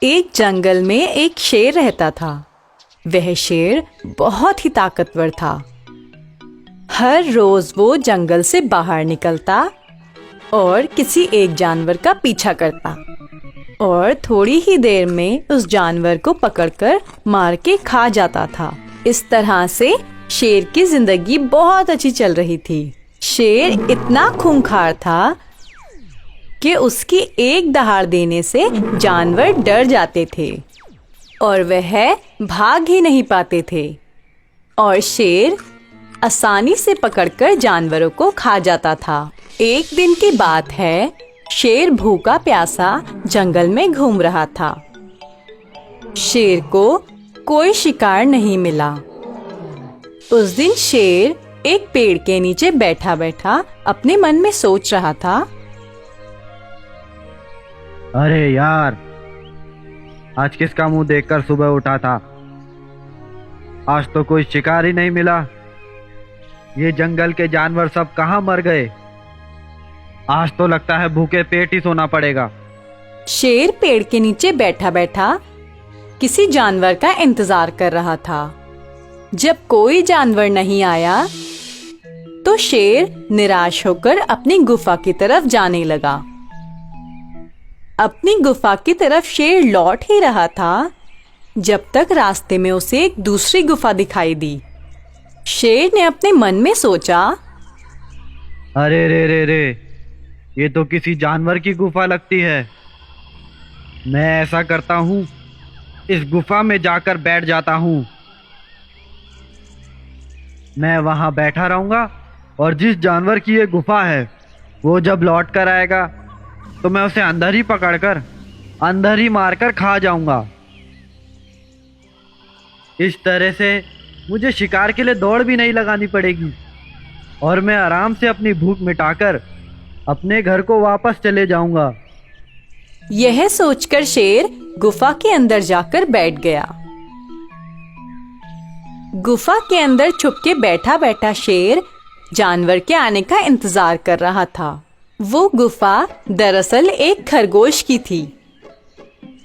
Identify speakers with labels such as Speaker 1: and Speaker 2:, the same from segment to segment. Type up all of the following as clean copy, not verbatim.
Speaker 1: एक जंगल में एक शेर रहता था। वह शेर बहुत ही ताकतवर था। हर रोज वो जंगल से बाहर निकलता और किसी एक जानवर का पीछा करता और थोड़ी ही देर में उस जानवर को पकड़कर मार के खा जाता था। इस तरह से शेर की जिंदगी बहुत अच्छी चल रही थी। शेर इतना खूंखार था कि उसकी एक दहाड़ देने से जानवर डर जाते थे और वह भाग ही नहीं पाते थे और शेर आसानी से पकड़कर जानवरों को खा जाता था। एक दिन की बात है, शेर भूखा प्यासा जंगल में घूम रहा था। शेर को कोई शिकार नहीं मिला। उस दिन शेर एक पेड़ के नीचे बैठा बैठा अपने मन में सोच रहा था,
Speaker 2: अरे यार, आज किसका मुंह देखकर सुबह उठा था। आज तो कोई शिकार ही नहीं मिला। ये जंगल के जानवर सब कहाँ मर गए। आज तो लगता है भूखे पेट ही सोना पड़ेगा।
Speaker 1: शेर पेड़ के नीचे बैठा बैठा किसी जानवर का इंतजार कर रहा था। जब कोई जानवर नहीं आया तो शेर निराश होकर अपनी गुफा की तरफ जाने लगा। अपनी गुफा की तरफ शेर लौट ही रहा था जब तक रास्ते में उसे एक दूसरी गुफा दिखाई दी। शेर ने अपने मन में सोचा,
Speaker 2: अरे रे रे रे, ये तो किसी जानवर की गुफा लगती है। मैं ऐसा करता हूँ, इस गुफा में जाकर बैठ जाता हूँ। मैं वहां बैठा रहूंगा और जिस जानवर की ये गुफा है वो जब लौट कर आएगा तो मैं उसे अंदर ही पकड़कर अंदर ही मारकर खा जाऊंगा। इस तरह से मुझे शिकार के लिए दौड़ भी नहीं लगानी पड़ेगी और मैं आराम से अपनी भूख मिटाकर अपने घर को वापस चले जाऊंगा।
Speaker 1: यह सोचकर शेर गुफा के अंदर जाकर बैठ गया। गुफा के अंदर छुप के बैठा बैठा शेर जानवर के आने का इंतजार कर रहा था। वो गुफा दरअसल एक खरगोश की थी।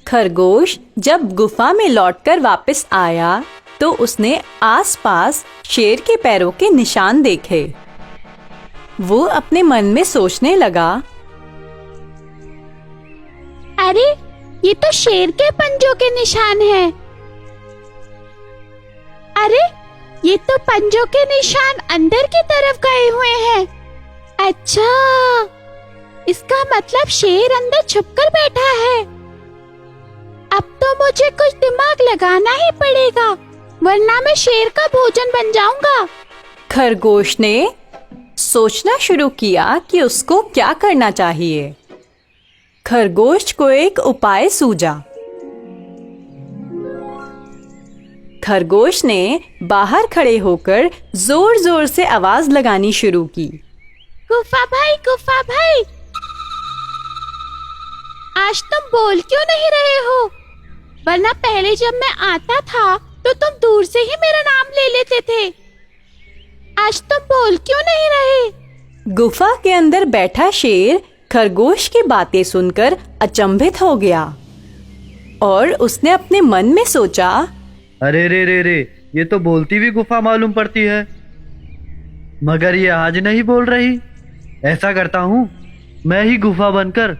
Speaker 1: खरगोश जब गुफा में लौटकर वापस आया तो उसने आसपास शेर के पैरों के निशान देखे। वो अपने मन में सोचने लगा,
Speaker 3: अरे ये तो शेर के पंजों के निशान हैं। अरे ये तो पंजों के निशान अंदर की तरफ गए हुए हैं। अच्छा, इसका मतलब शेर अंदर छुपकर बैठा है। अब तो मुझे कुछ दिमाग लगाना ही पड़ेगा वरना मैं शेर का भोजन बन जाऊंगा।
Speaker 1: खरगोश ने सोचना शुरू किया कि उसको क्या करना चाहिए। खरगोश को एक उपाय सूझा। खरगोश ने बाहर खड़े होकर जोर जोर से आवाज लगानी शुरू की,
Speaker 3: गुफा भाई, आज तुम बोल क्यों नहीं रहे हो? वरना पहले जब मैं आता था तो तुम दूर से ही मेरा नाम ले लेते थे। आज तुम बोल क्यों नहीं रहे?
Speaker 1: गुफा के अंदर बैठा शेर खरगोश की बातें सुनकर अचंभित हो गया और उसने अपने मन में सोचा,
Speaker 2: अरे रे रे रे, ये तो बोलती भी गुफा मालूम पड़ती है, मगर ये आज नहीं बोल रही। ऐसा करता हूँ, मैं ही गुफा बनकर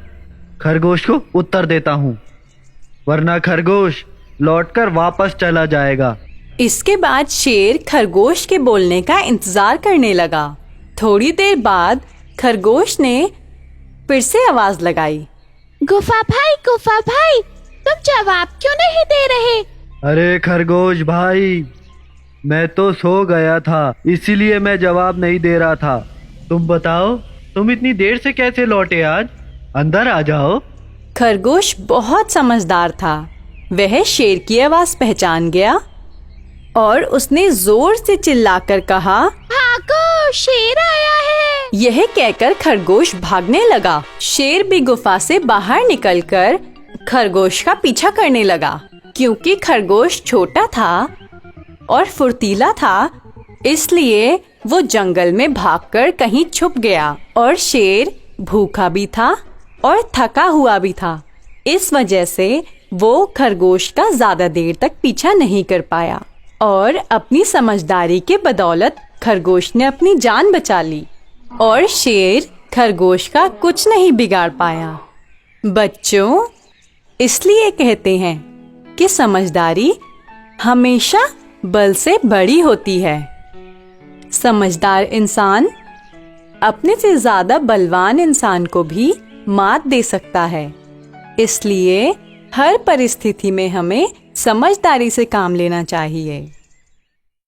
Speaker 2: खरगोश को उत्तर देता हूँ, वरना खरगोश लौटकर वापस चला जाएगा।
Speaker 1: इसके बाद शेर खरगोश के बोलने का इंतजार करने लगा। थोड़ी देर बाद खरगोश ने फिर से आवाज लगाई,
Speaker 3: गुफा भाई, तुम जवाब क्यों नहीं दे रहे?
Speaker 2: अरे खरगोश भाई, मैं तो सो गया था, इसीलिए मैं जवाब नहीं दे रहा था। तुम बताओ, तुम इतनी देर से कैसे लौटे आज? अंदर आ जाओ।
Speaker 1: खरगोश बहुत समझदार था। वह शेर की आवाज पहचान गया और उसने जोर से चिल्लाकर कहा,
Speaker 3: भागो, शेर आया है।
Speaker 1: यह कहकर खरगोश भागने लगा। शेर भी गुफा से बाहर निकलकर खरगोश का पीछा करने लगा। क्योंकि खरगोश छोटा था और फुर्तीला था, इसलिए वो जंगल में भागकर कहीं छुप गया और शेर भूखा भी था और थका हुआ भी था। इस वजह से वो खरगोश का ज्यादा देर तक पीछा नहीं कर पाया और अपनी समझदारी के बदौलत खरगोश ने अपनी जान बचा ली और शेर खरगोश का कुछ नहीं बिगाड़ पाया। बच्चों, इसलिए कहते हैं कि समझदारी हमेशा बल से बड़ी होती है। समझदार इंसान अपने से ज्यादा बलवान इंसान को भी मात दे सकता है। इसलिए हर परिस्थिति में हमें समझदारी से काम लेना चाहिए।